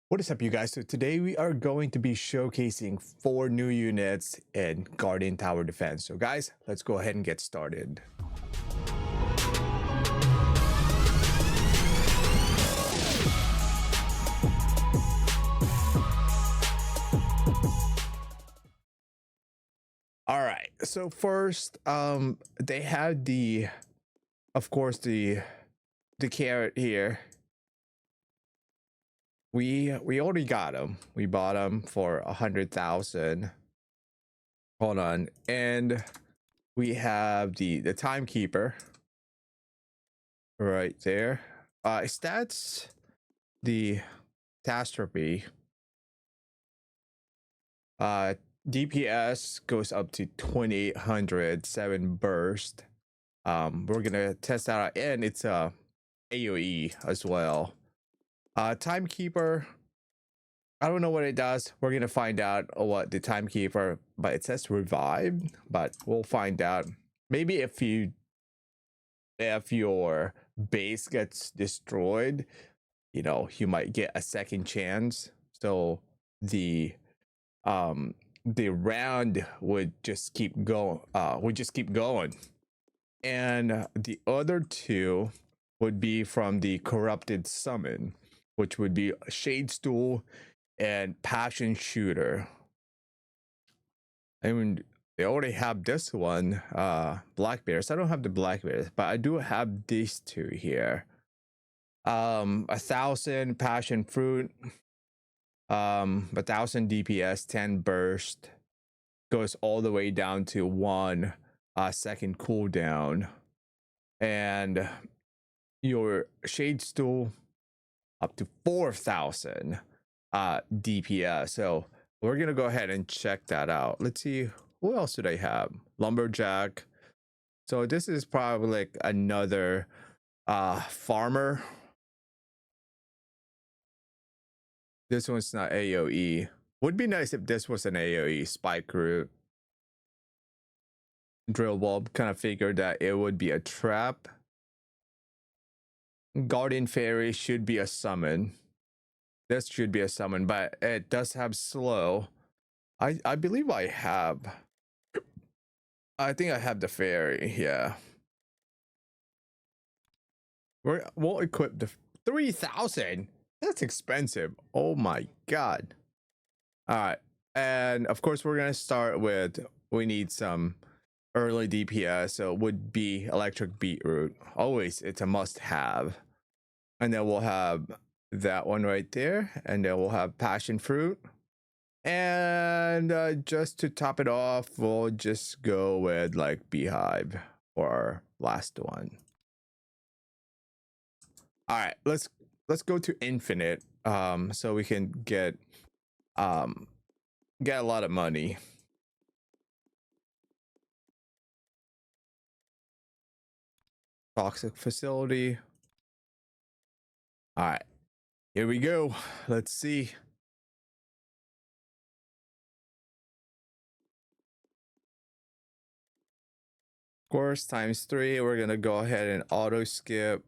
What is up, you guys? So today we are going to be showcasing 4 new units in Guardian Tower Defense. So guys, let's go ahead and get started. All right. So first, they have of course, the carrot here. We already got them. We bought them for 100,000. Hold on, and we have the Timekeeper right there. Stats the Catastrophe. Uh, DPS goes up to 2800, 7 burst. We're gonna test that out, and it's a AoE as well. Timekeeper, I don't know what it does. We're gonna find out what the Timekeeper, but it says revived, but we'll find out. Maybe if your base gets destroyed, you might get a second chance. So the round would just keep going, and the other two would be from the corrupted summon, which would be Shadestool and Passion Shooter. I mean, they already have this one, Black Bears. I don't have the Black Bears, but I do have these two here. 1,000 Passion Fruit, 1,000 DPS, 10 burst, goes all the way down to 1 second cooldown, and your Shadestool up to 4,000 DPS. So we're gonna go ahead and check that out. Let's see, who else do they have? Lumberjack. So this is probably like another farmer. This one's not AoE. Would be nice if this was an AoE. Spike root. Drill bulb, kind of figured that it would be a trap. Guardian Fairy should be a summon. This should be a summon, but it does have slow. I believe I think I have the fairy. Yeah, we'll equip the 3,000. That's expensive. Oh my god. All right, and of course we're gonna start with, we need some early DPS, so it would be electric beetroot. Always, it's a must-have. And then we'll have that one right there, and then we'll have passion fruit. And just to top it off, we'll just go with like beehive for our last one. All right, let's go to infinite, so we can get a lot of money. Toxic facility. All right, here we go. Let's see. Of course, ×3. We're gonna go ahead and auto skip.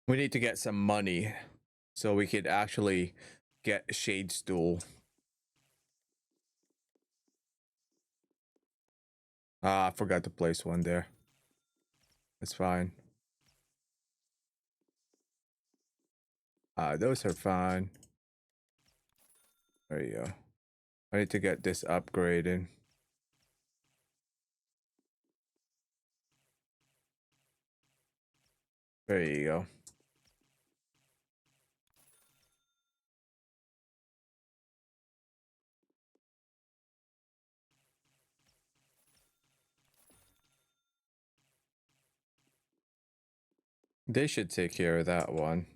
We need to get some money so we could actually get Shadestool. I forgot to place one there. It's fine. Those are fine. There you go. I need to get this upgraded. There you go. They should take care of that one.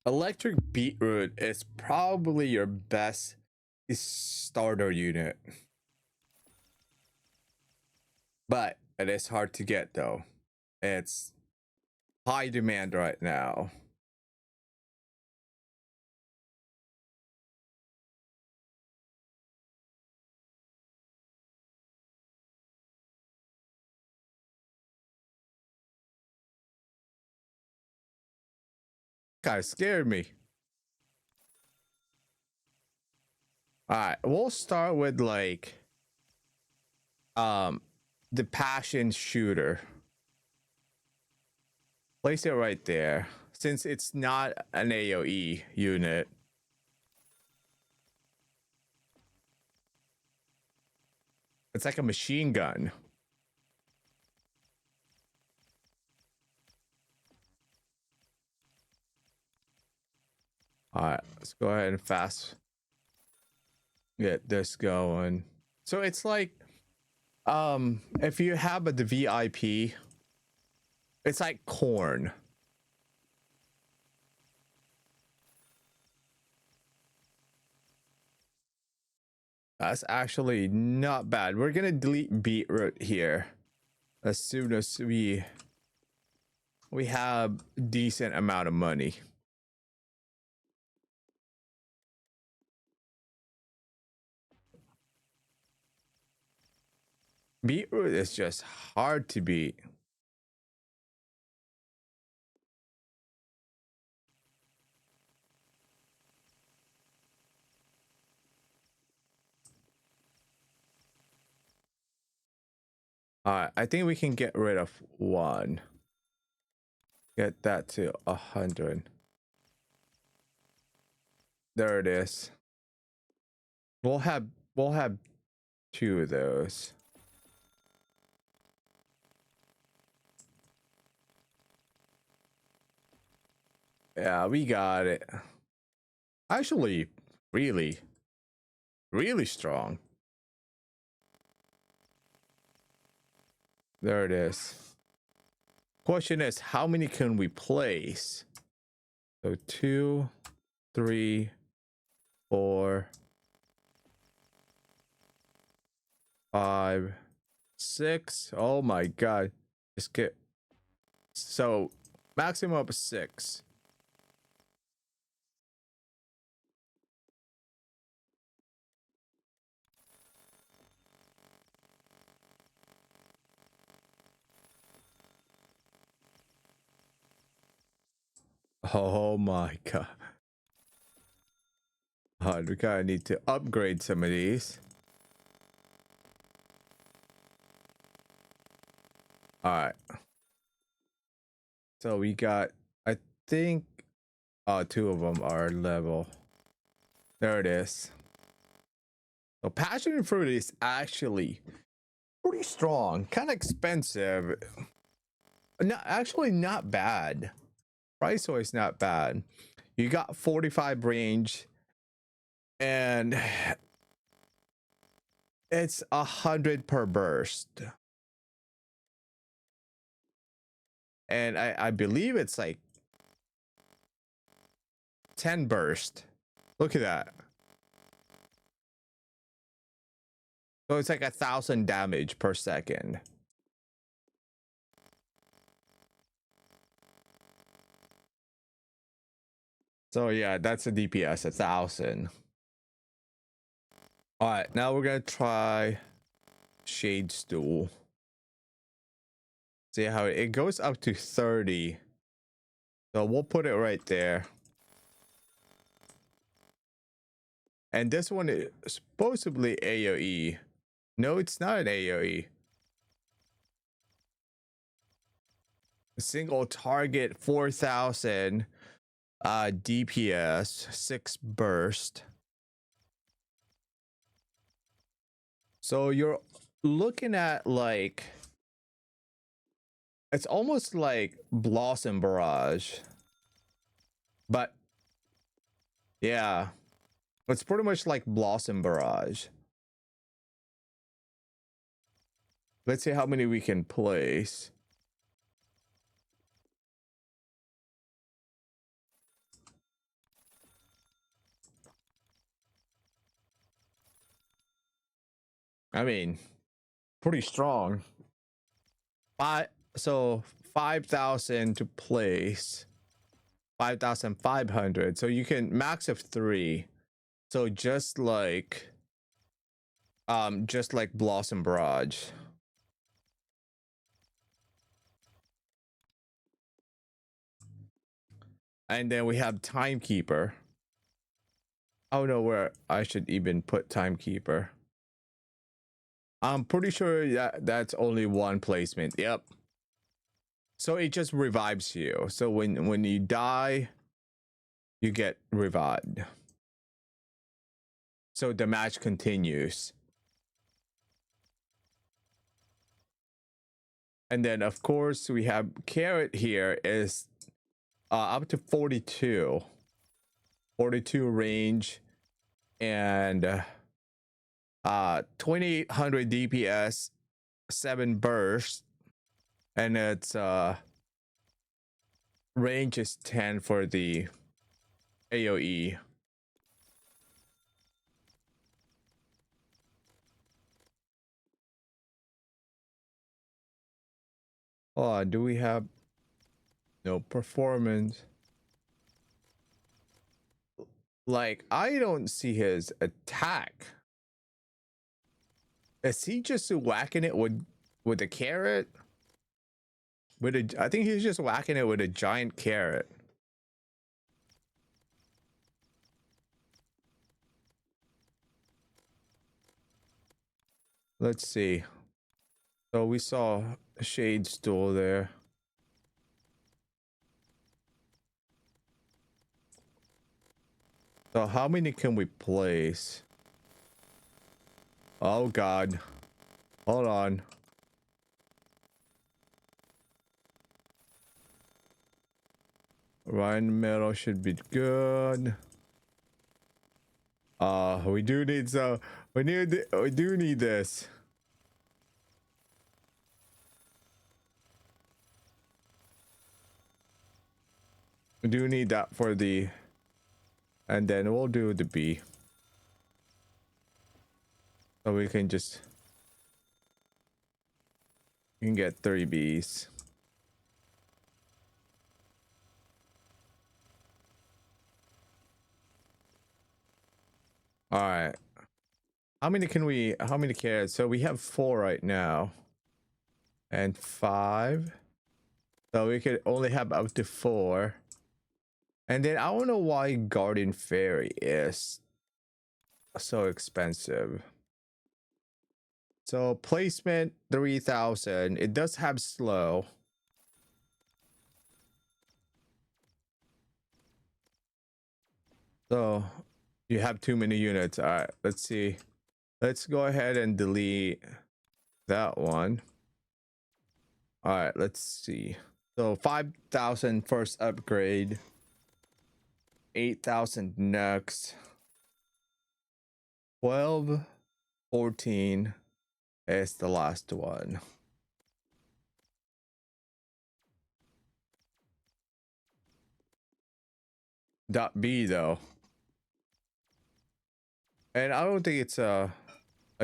Electric beetroot is probably your best starter unit, but it is hard to get though. It's high demand right now. kind of scared me. All right, we'll start with like the passion shooter. Place it right there since it's not an AoE unit. It's like a machine gun. All right, let's go ahead and fast get this going. So it's like if you have the VIP, it's like corn. That's actually not bad. We're gonna delete beetroot here as soon as we have decent amount of money. Beetroot is just hard to beat. All right, I think we can get rid of one. Get that to 100. There it is. We'll have 2 of those. Yeah, we got it. Actually, really strong. There it is. Question is, how many can we place? So 2, 3, 4, 5, 6. Oh my god. Just get so maximum of 6. Oh my god. We kind of need to upgrade some of these. All right. So we got, I think, 2 of them are level. There it is. So passion fruit is actually pretty strong, kind of expensive. Actually not bad. Price wise not bad. You got 45 range, and it's 100 per burst. And I believe it's like 10 burst. Look at that. So it's like 1,000 damage per second. So yeah, that's a DPS, 1,000. All right, now we're gonna try Shadestool. See how it goes up to 30. So we'll put it right there. And this one is supposedly AoE. No, it's not an AoE. A single target, 4,000 DPS, 6 burst. So you're looking at like, it's almost like Blossom Barrage. But yeah, it's pretty much like Blossom Barrage. Let's see how many we can place. I mean, pretty strong. So 5,000 to place. 5,500. So you can max of 3. So just like Blossom Barrage. And then we have Timekeeper. I don't know where I should even put Timekeeper. I'm pretty sure that that's only one placement. Yep. So it just revives you. So when you die, you get revived. So the match continues. And then of course we have Carrot here is up to 42 range and 2800 DPS, 7 burst, and its range is 10 for the AoE. Oh, do we have no performance? Like, I don't see his attack. Is he just whacking it with a carrot? I think he's just whacking it with a giant carrot. Let's see. So we saw a Shadestool there. So how many can we place? Oh god. Hold on. Right in the middle should be good. We do need some. We do need this. We do need that for the, and then we'll do the B. So we can just, you can get 3 Bs. All right. How many carrots? So we have 4 right now. And 5. So we could only have up to 4. And then I don't know why Garden Fairy is so expensive. So placement 3000. It does have slow. So you have too many units. All right, let's see. Let's go ahead and delete that one. All right, let's see. So 5,000 first upgrade. 8,000 next. 12, 14 is the last one. Dot B though. And I don't think it's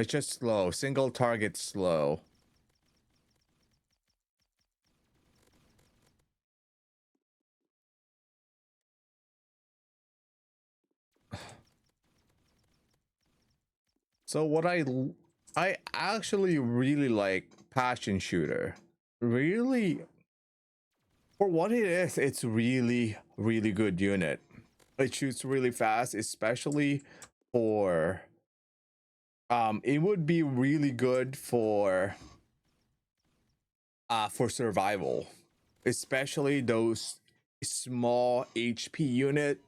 just slow. Single target slow. So what I actually really like Passion Shooter. Really, for what it is, it's really good unit. It shoots really fast, especially for it would be really good for survival, especially those small HP unit,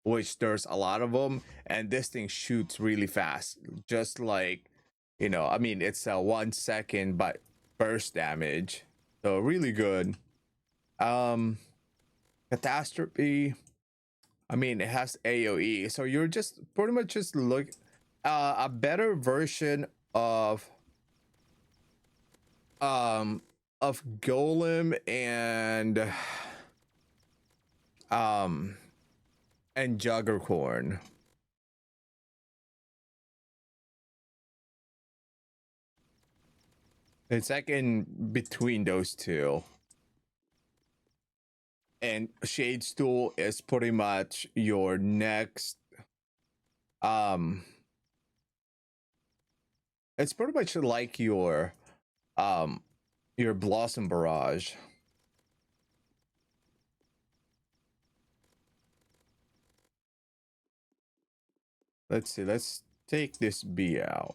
which there's a lot of them, and this thing shoots really fast, just like, you know, I mean, it's a 1 second but burst damage, so really good. Catastrophe, I mean, it has AoE, so you're just pretty much just look a better version of Golem and Juggercorn. It's like in between those two. And Shadestool is pretty much your next it's pretty much like your Blossom Barrage. let's see. Let's take this bee out.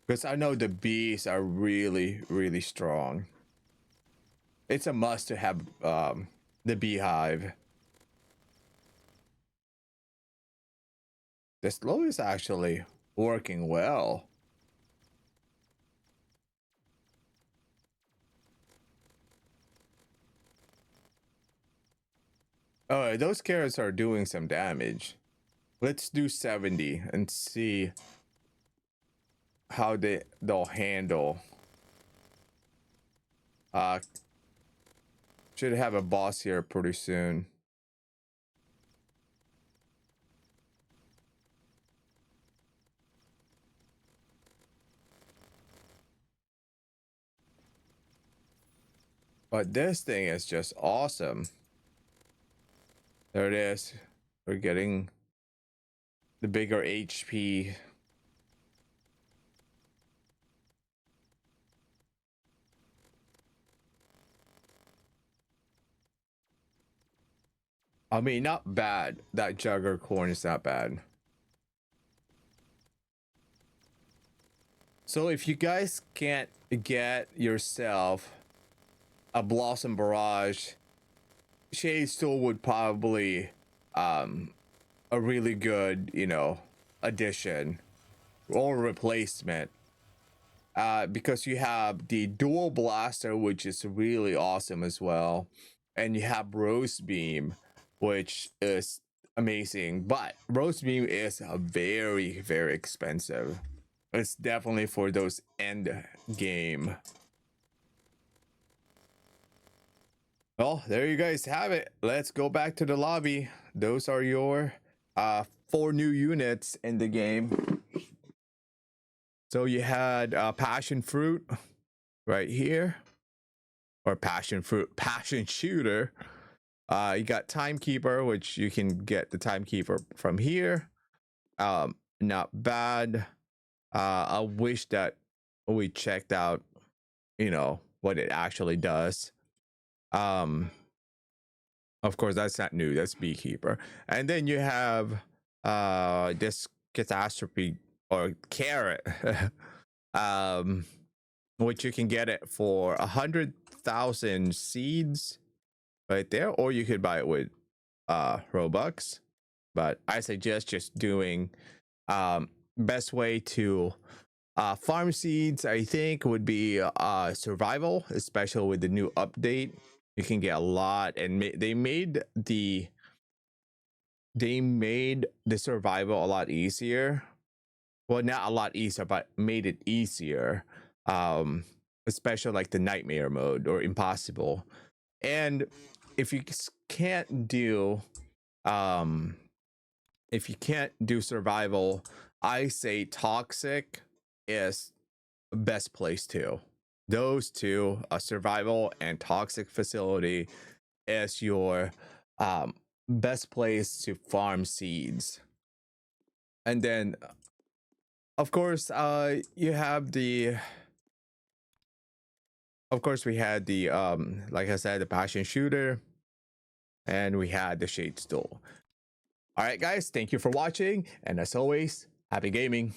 Because I know the bees are really, really strong. It's a must to have the beehive. The slow is actually working well. Oh, those carrots are doing some damage. Let's do 70 and see how they'll handle. Should have a boss here pretty soon. But this thing is just awesome. There it is. We're getting the bigger HP. I mean, not bad. That jugger corn is not bad. So if you guys can't get yourself a Blossom Barrage, Shadestool would probably a really good, you know, addition or replacement. Because you have the dual blaster, which is really awesome as well, and you have Rose Beam, which is amazing. But Rose Beam is a very, very expensive. It's definitely for those end game. Well, there you guys have it. Let's go back to the lobby. Those are your 4 new units in the game. So you had passion fruit right here, or passion fruit, passion shooter. You got Timekeeper, which you can get the Timekeeper from here. Not bad. I wish that we checked out, you know, what it actually does. Of course, that's not new. That's Beekeeper. And then you have this catastrophe or carrot, which you can get it for 100,000 seeds right there, or you could buy it with Robux. But I suggest just doing best way to farm seeds, I think, would be survival, especially with the new update. You can get a lot, and they made the survival a lot easier. Well, not a lot easier, but made it easier. Especially like the nightmare mode or impossible. And if you can't do survival, I say toxic is best place too. Those two, survival and toxic facility, is your best place to farm seeds. And then of course you have the of course we had the like I said, the passion shooter, and we had the Shadestool. All right guys, thank you for watching, and as always, happy gaming.